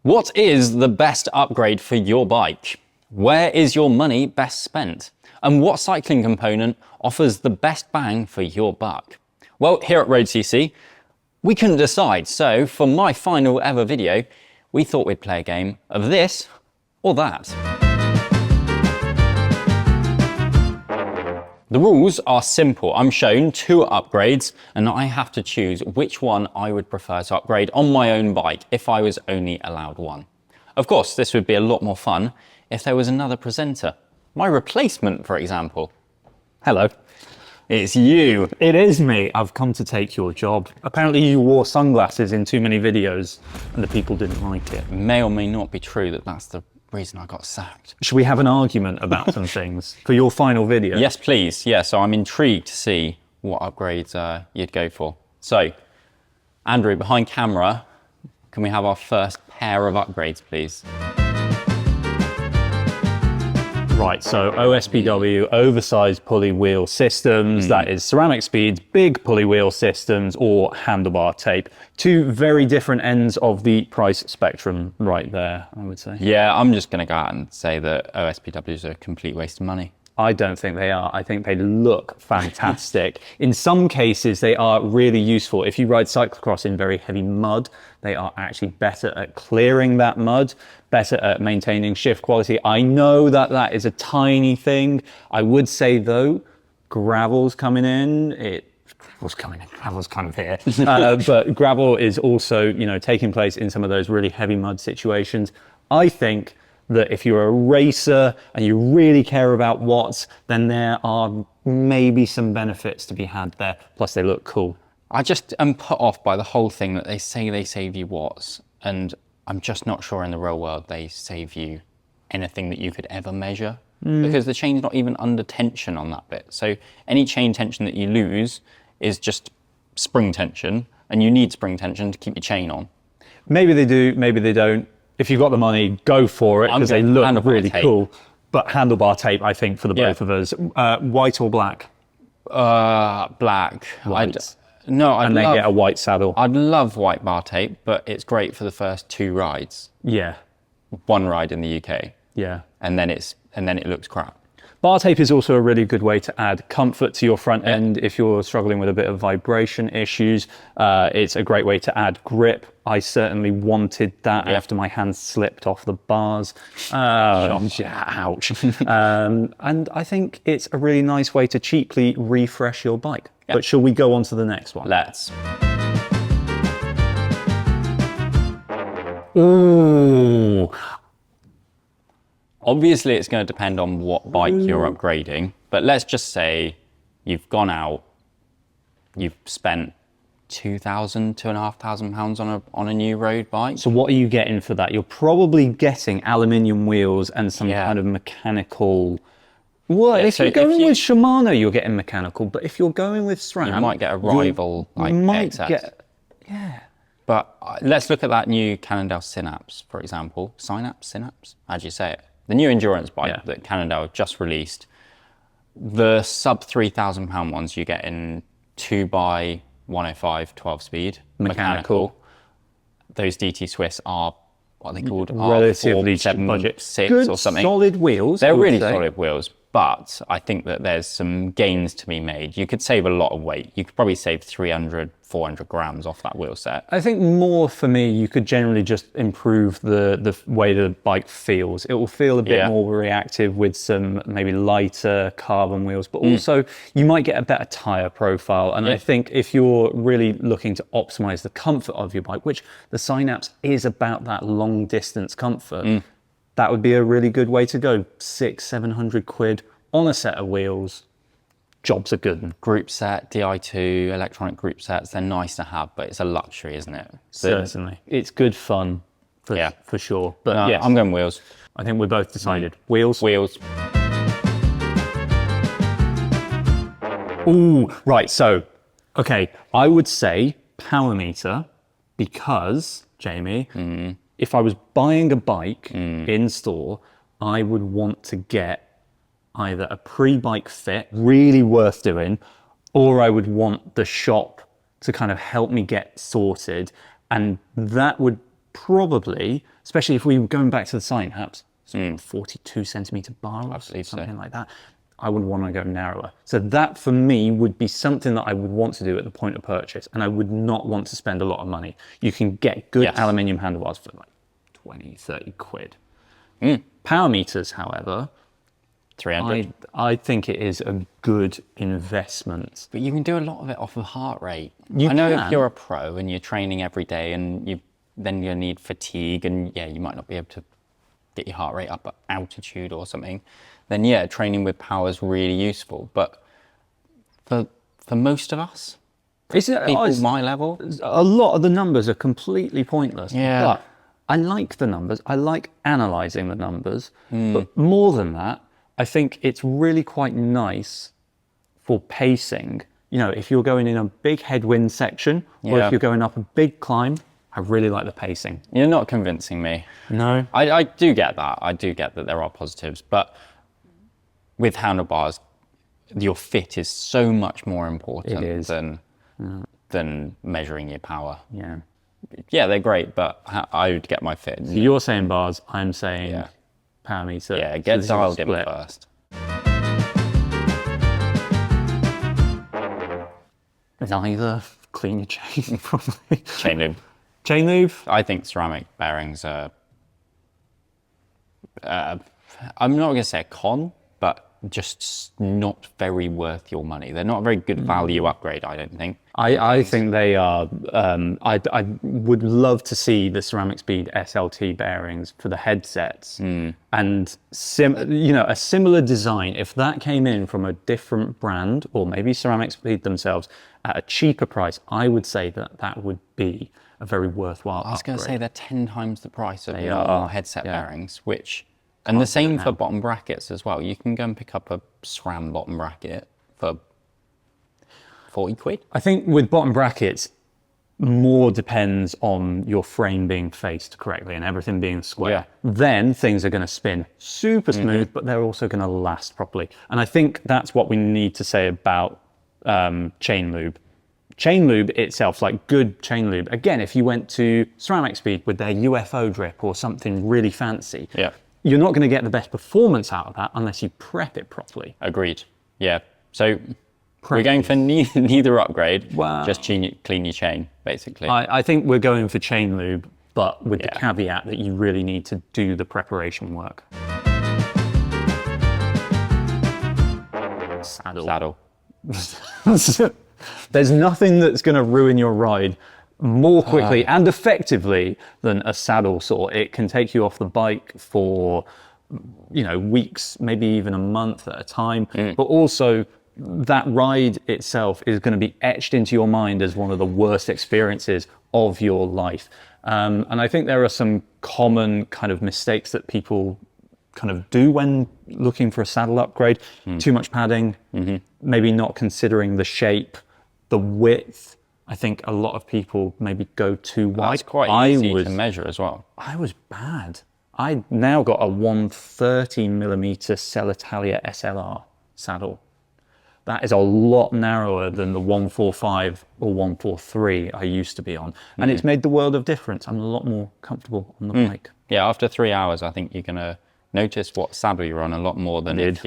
What is the best upgrade for your bike? Where is your money best spent? And what cycling component offers the best bang for your buck? Well, here at road.cc, we couldn't decide. So for my final ever video, we thought we'd play a game of this or that. The rules are simple. I'm shown two upgrades and I have to choose which one I would prefer to upgrade on my own bike if I was only allowed one. Of course, this would be a lot more fun if there was another presenter. My replacement, for example. Hello. It's you. It is me. I've come to take your job. Apparently you wore sunglasses in too many videos and the people didn't like it. May or may not be true that that's the reason I got sacked. Should we have an argument about some things for your final video? Yes, please. Yeah, so I'm intrigued to see what upgrades you'd go for. So, Andrew, behind camera, can we have our first pair of upgrades, please? Right, so OSPW, oversized pulley wheel systems, that is ceramic speeds, big pulley wheel systems, or handlebar tape. Two very different ends of the price spectrum right there, I would say. Yeah, I'm just going to go out and say that OSPWs are a complete waste of money. I don't think they are. I think they look fantastic. In some cases, they are really useful. If you ride cyclocross in very heavy mud, they are actually better at clearing that mud, better at maintaining shift quality. I know that that is a tiny thing. I would say though, gravel's coming in. Gravel's kind of here. But gravel is also, you know, taking place in some of those really heavy mud situations. I think that if you're a racer and you really care about watts, then there are maybe some benefits to be had there. Plus they look cool. I just am put off by the whole thing that they say they save you watts, and I'm just not sure in the real world they save you anything that you could ever measure, because the chain's not even under tension on that bit. So any chain tension that you lose is just spring tension, and you need spring tension to keep your chain on. Maybe they do, maybe they don't. If you've got the money, go for it, because they look really cool. But handlebar tape, I think, for the both of us. White or black? Black. White. I'd they get a white saddle. I'd love white bar tape, but it's great for the first two rides. Yeah. One ride in the UK. Yeah. And then it looks crap. Bar tape is also a really good way to add comfort to your front end if you're struggling with a bit of vibration issues. It's a great way to add grip. I certainly wanted that after my hands slipped off the bars. Ouch. And I think it's a really nice way to cheaply refresh your bike. Yep. But shall we go on to the next one? Let's. Ooh. Obviously, it's going to depend on what bike you're upgrading, but let's just say you've gone out, you've spent £2,500 on a new road bike. So what are you getting for that? You're probably getting aluminium wheels and some kind of mechanical. Well, if you're going with Shimano, you're getting mechanical, but if you're going with SRAM, you might get a rival like XS. But let's look at that new Cannondale Synapse, for example. Synapse? How do you say it? The new endurance bike that Cannondale just released. The sub £3,000 ones you get in 2x105 12-speed mechanical. Those DT Swiss are what are they called? Relatively budget. 6 or something. Solid wheels. They're really solid wheels, but I think that there's some gains to be made. You could save a lot of weight. You could probably save 300, 400 grams off that wheel set. I think more for me, you could generally just improve the way the bike feels. It will feel a bit more reactive with some maybe lighter carbon wheels, but also you might get a better tire profile. And I think if you're really looking to optimize the comfort of your bike, which the Synapse is about that long distance comfort, that would be a really good way to go. 600-700 quid on a set of wheels. Jobs are good. Group set, Di2, electronic group sets, they're nice to have, but it's a luxury, isn't it? Certainly. It's good fun, for sure. But I'm going wheels. I think we're both decided. Wheels? Wheels. Ooh, right, so, okay, I would say power meter because, Jamie, if I was buying a bike in store, I would want to get either a pre-bike fit, really worth doing, or I would want the shop to kind of help me get sorted. And that would probably, especially if we were going back to the synapse, 42 centimeter bar or something like that, I would want to go narrower. So that for me would be something that I would want to do at the point of purchase, and I would not want to spend a lot of money. You can get good aluminium handlebars for like 20, 30 quid. Power meters, however, 300. I think it is a good investment. But you can do a lot of it off of heart rate. I know if you're a pro and you're training every day and then you need fatigue and you might not be able to get your heart rate up at altitude or something, then training with power is really useful. But for most of us, people my level, a lot of the numbers are completely pointless. Yeah. But I like the numbers. I like analysing the numbers. But more than that, I think it's really quite nice for pacing. You know, if you're going in a big headwind section or if you're going up a big climb, I really like the pacing. You're not convincing me. No. I do get that. I do get that there are positives. But with handlebars, your fit is so much more important than measuring your power. Yeah. Yeah, they're great, but I would get my fit. So you're saying bars, I'm saying power meter. Yeah, get dialed in first. Neither. Clean your chain, probably. Chain lube. Chain lube? I think ceramic bearings are, I'm not going to say a con, but just not very worth your money. They're not a very good value upgrade, I don't think. I think they are. I would love to see the Ceramic Speed SLT bearings for the headsets and a similar design. If that came in from a different brand or maybe Ceramic Speed themselves at a cheaper price, I would say that would be a very worthwhile upgrade. I was going to say they're 10 times the price of normal headset bearings, and the same for bottom brackets as well. You can go and pick up a SRAM bottom bracket for 40 quid. I think with bottom brackets, more depends on your frame being faced correctly and everything being square. Yeah. Then things are going to spin super smooth, but they're also going to last properly. And I think that's what we need to say about chain lube. Chain lube itself, like good chain lube, again, if you went to Ceramic Speed with their UFO drip or something really fancy, you're not going to get the best performance out of that unless you prep it properly. Agreed. Yeah. So we're going for neither upgrade, just clean your chain, basically. I think we're going for chain lube, but with the caveat that you really need to do the preparation work. Saddle. There's nothing that's going to ruin your ride more quickly and effectively than a saddle sore. It can take you off the bike for, weeks, maybe even a month at a time. But also that ride itself is going to be etched into your mind as one of the worst experiences of your life. And I think there are some common kind of mistakes that people kind of do when looking for a saddle upgrade. Too much padding, maybe not considering the shape, the width. I think a lot of people maybe go too wide. It's quite easy to measure as well. I was bad. I now got a 130mm Celitalia SLR saddle. That is a lot narrower than the 145 or 143 I used to be on. And it's made the world of difference. I'm a lot more comfortable on the bike. Yeah, after 3 hours, I think you're going to notice what saddle you're on a lot more than if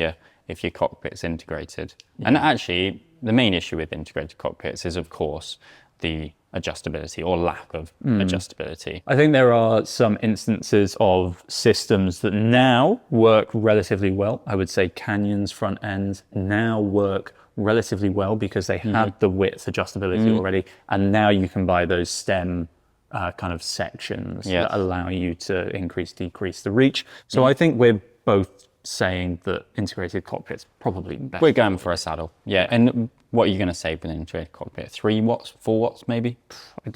your cockpit's integrated. And actually, the main issue with integrated cockpits is, of course, the adjustability or lack of adjustability. I think there are some instances of systems that now work relatively well. I would say Canyon's front ends now work relatively well because they have the width adjustability already. And now you can buy those stem kind of sections that allow you to increase, decrease the reach. So I think we're both saying that integrated cockpit's probably better. We're going for a saddle. Yeah, and what are you going to save with an integrated cockpit? 3 watts, 4 watts maybe?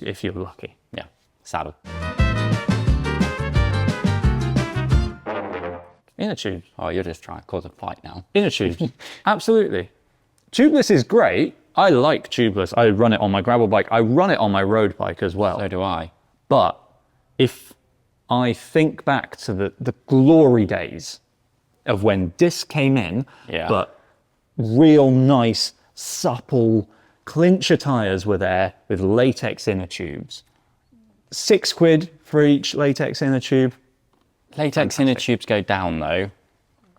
If you're lucky. Yeah, saddle. Inner tube. Oh, you're just trying to cause a fight now. Inner tube. Absolutely. Tubeless is great. I like tubeless. I run it on my gravel bike. I run it on my road bike as well. So do I. But if I think back to the glory days of when discs came in, but real nice, supple clincher tires were there with latex inner tubes. £6, for each latex inner tube. Latex inner tubes go down though.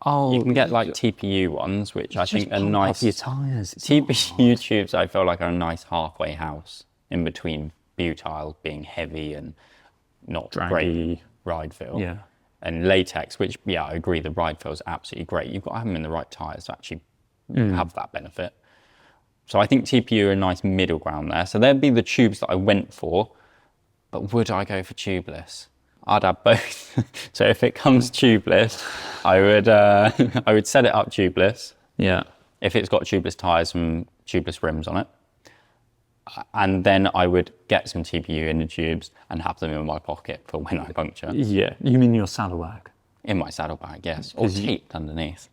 Oh, you can get like TPU ones, which I think are nice. Your tires. TPU tubes, I feel like are a nice halfway house in between butyl being heavy and not draggy. Great ride feel. Yeah. And latex, which I agree, the ride feel is absolutely great. You've got to have them in the right tires to actually have that benefit. So I think TPU are a nice middle ground there. So there'd be the tubes that I went for, but would I go for tubeless? I'd have both. So if it comes tubeless, I would set it up tubeless. Yeah. If it's got tubeless tires and tubeless rims on it. And then I would get some TPU in the tubes and have them in my pocket for when I puncture. Yeah. You mean your saddlebag? In my saddlebag, yes. Or taped underneath.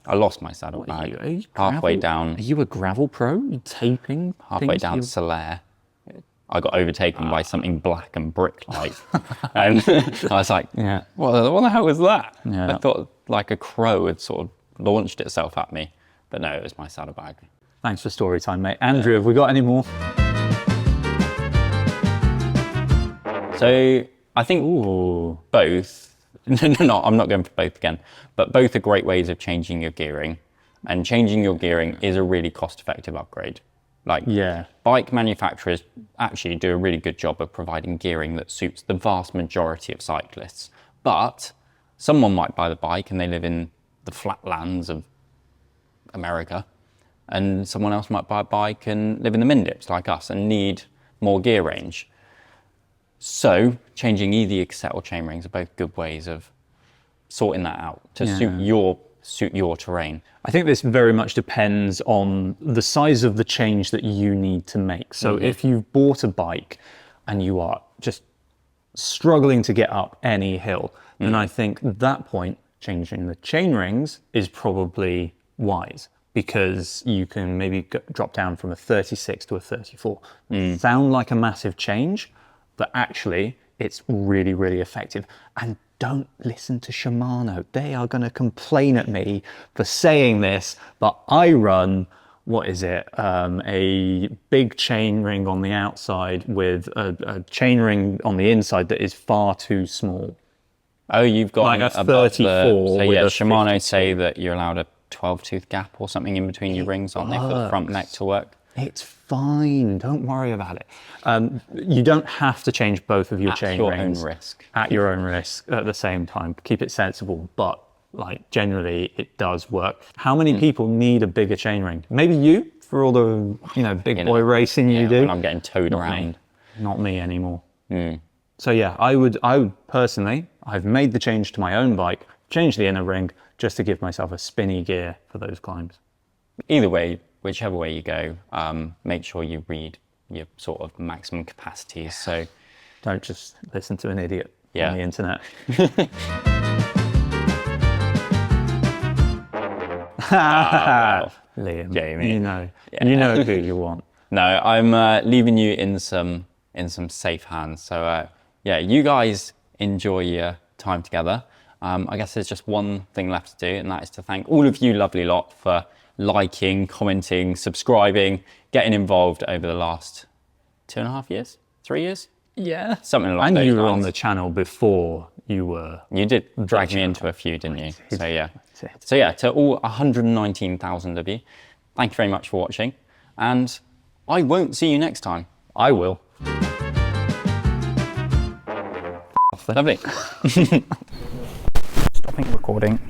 I lost my saddlebag halfway down. Are you a gravel pro? Are you taping? Halfway down Solaire. I got overtaken by something black and brick-like. And I was like, what the hell was that? Yeah. I thought like a crow had sort of launched itself at me. But no, it was my saddlebag. Thanks for story time, mate. Andrew, have we got any more? So I think both, no, I'm not going for both again, but both are great ways of changing your gearing. And changing your gearing is a really cost-effective upgrade. Like bike manufacturers actually do a really good job of providing gearing that suits the vast majority of cyclists. But someone might buy the bike and they live in the flatlands of America, and someone else might buy a bike and live in the Mindips like us and need more gear range. So changing either your cassette or chain rings are both good ways of sorting that out to suit your terrain. I think this very much depends on the size of the change that you need to make. So if you've bought a bike and you are just struggling to get up any hill, then I think at that point, changing the chain rings is probably wise, because you can maybe drop down from a 36 to a 34. Sound like a massive change, but actually it's really, really effective. And don't listen to Shimano. They are going to complain at me for saying this, but I run, what is it? A big chain ring on the outside with a chain ring on the inside that is far too small. Oh, you've got like a 34. So yeah, Shimano say that you're allowed a 12-tooth gap or something in between your rings, aren't they, for the front neck to work? It's fine. Don't worry about it. You don't have to change both of your chain rings. At your own risk. At your own risk at the same time. Keep it sensible, but like generally it does work. How many people need a bigger chain ring? Maybe you, for all the big boy racing you do. When I'm getting towed around. Not me anymore. So yeah, I would personally, I've made the change to my own bike, changed the inner ring just to give myself a spinny gear for those climbs. Either way, whichever way you go, make sure you read your sort of maximum capacities. So don't just listen to an idiot on the internet. Liam, Jamie, you know who you want. No, I'm leaving you in some safe hands. So you guys enjoy your time together. I guess there's just one thing left to do, and that is to thank all of you lovely lot for liking, commenting, subscribing, getting involved over the last 2.5 years, 3 years? Yeah. Something like that. And you were on the channel before you were. You did drag me into a few, didn't you? So yeah, to all 119,000 of you, thank you very much for watching. And I won't see you next time. I will. Lovely. Stopping recording.